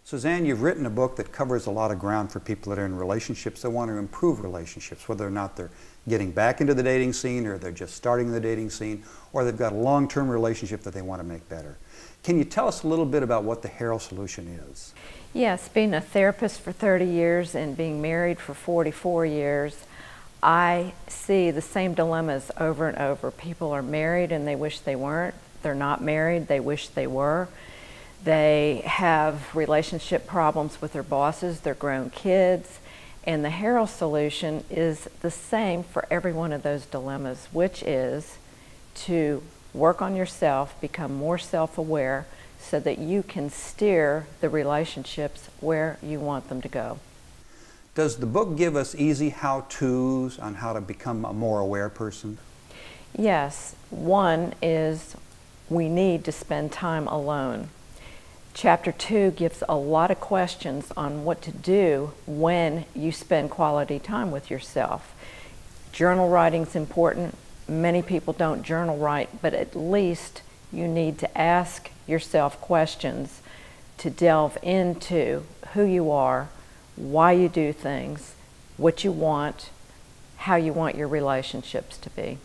Suzanne, you've written a book that covers a lot of ground for people that are in relationships that want to improve relationships, whether or not they're getting back into the dating scene, or they're just starting the dating scene, or they've got a long-term relationship that they want to make better. Can you tell us a little bit about what the Harrill solution is? Yes, being a therapist for 30 years and being married for 44 years, I see the same dilemmas over and over. People are married and they wish they weren't. They're not married, they wish they were. They have relationship problems with their bosses, their grown kids, and the Harrill solution is the same for every one of those dilemmas, which is to work on yourself, become more self-aware, so that you can steer the relationships where you want them to go. Does the book give us easy how-tos on how to become a more aware person? Yes. One is we need to spend time alone. Chapter 2 gives a lot of questions on what to do when you spend quality time with yourself. Journal writing's important. Many people don't journal write, but at least you need to ask yourself questions to delve into who you are, why you do things, what you want, how you want your relationships to be.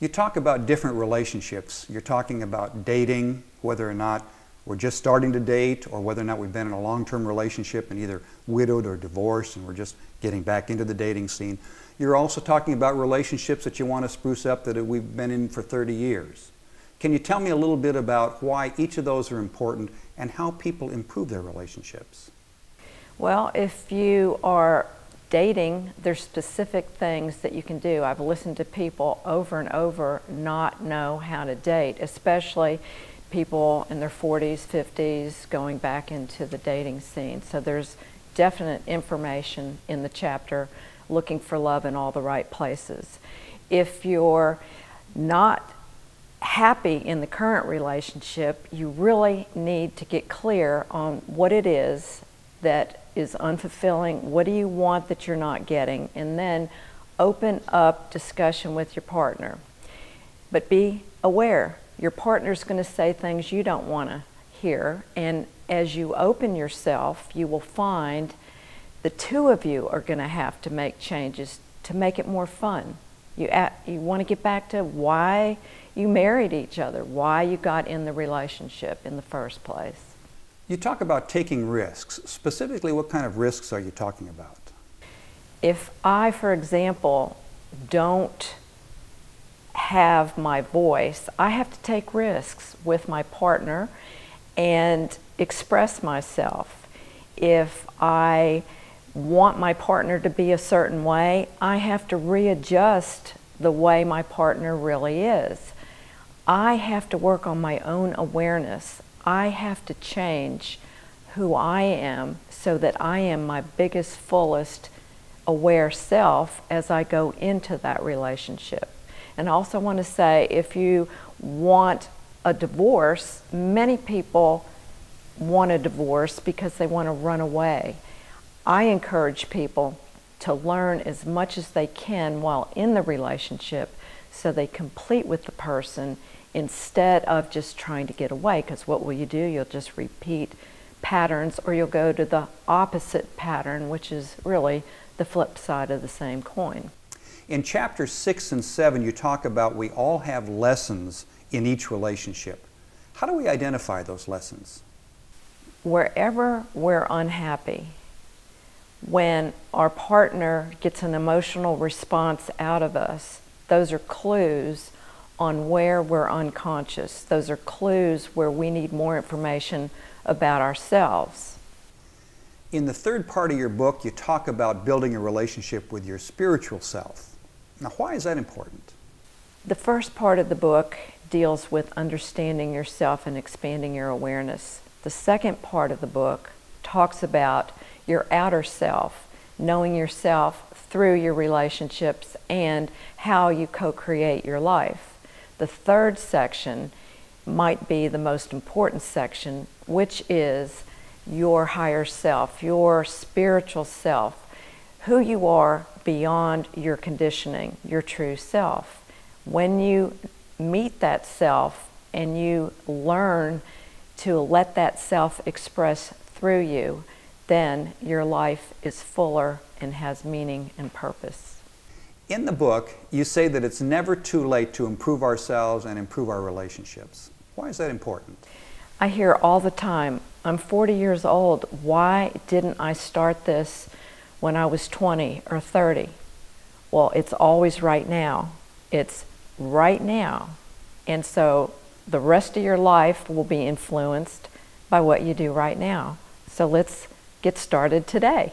You talk about different relationships. You're talking about dating, whether or not we're just starting to date, or whether or not we've been in a long-term relationship and either widowed or divorced and we're just getting back into the dating scene. You're also talking about relationships that you want to spruce up that we've been in for 30 years. Can you tell me a little bit about why each of those are important and how people improve their relationships? Well, if you are dating, there's specific things that you can do. I've listened to people over and over not know how to date, especially people in their 40s, 50s, going back into the dating scene. So there's definite information in the chapter, looking for love in all the right places. If you're not happy in the current relationship, you really need to get clear on what it is that is unfulfilling. What do you want that you're not getting? And then open up discussion with your partner. But be aware. Your partner's going to say things you don't want to hear, and as you open yourself, you will find the two of you are going to have to make changes to make it more fun. You want to get back to why you married each other, why you got in the relationship in the first place. You talk about taking risks. Specifically, what kind of risks are you talking about? If I, for example, don't have my voice, I have to take risks with my partner and express myself. If I want my partner to be a certain way, I have to readjust the way my partner really is. I have to work on my own awareness. I have to change who I am so that I am my biggest, fullest, aware self as I go into that relationship. And I also want to say, if you want a divorce, many people want a divorce because they want to run away. I encourage people to learn as much as they can while in the relationship so they complete with the person instead of just trying to get away, because what will you do? You'll just repeat patterns, or you'll go to the opposite pattern, which is really the flip side of the same coin. In chapters 6 and 7, you talk about we all have lessons in each relationship. How do we identify those lessons? Wherever we're unhappy, when our partner gets an emotional response out of us, those are clues on where we're unconscious. Those are clues where we need more information about ourselves. In the third part of your book, you talk about building a relationship with your spiritual self. Now, why is that important? The first part of the book deals with understanding yourself and expanding your awareness. The second part of the book talks about your outer self, knowing yourself through your relationships and how you co-create your life. The third section might be the most important section, which is your higher self, your spiritual self, who you are beyond your conditioning, your true self. When you meet that self and you learn to let that self express through you, then your life is fuller and has meaning and purpose. In the book, you say that it's never too late to improve ourselves and improve our relationships. Why is that important? I hear all the time, I'm 40 years old, why didn't I start this when I was 20 or 30? Well, it's always right now. It's right now. And so the rest of your life will be influenced by what you do right now. So let's get started today.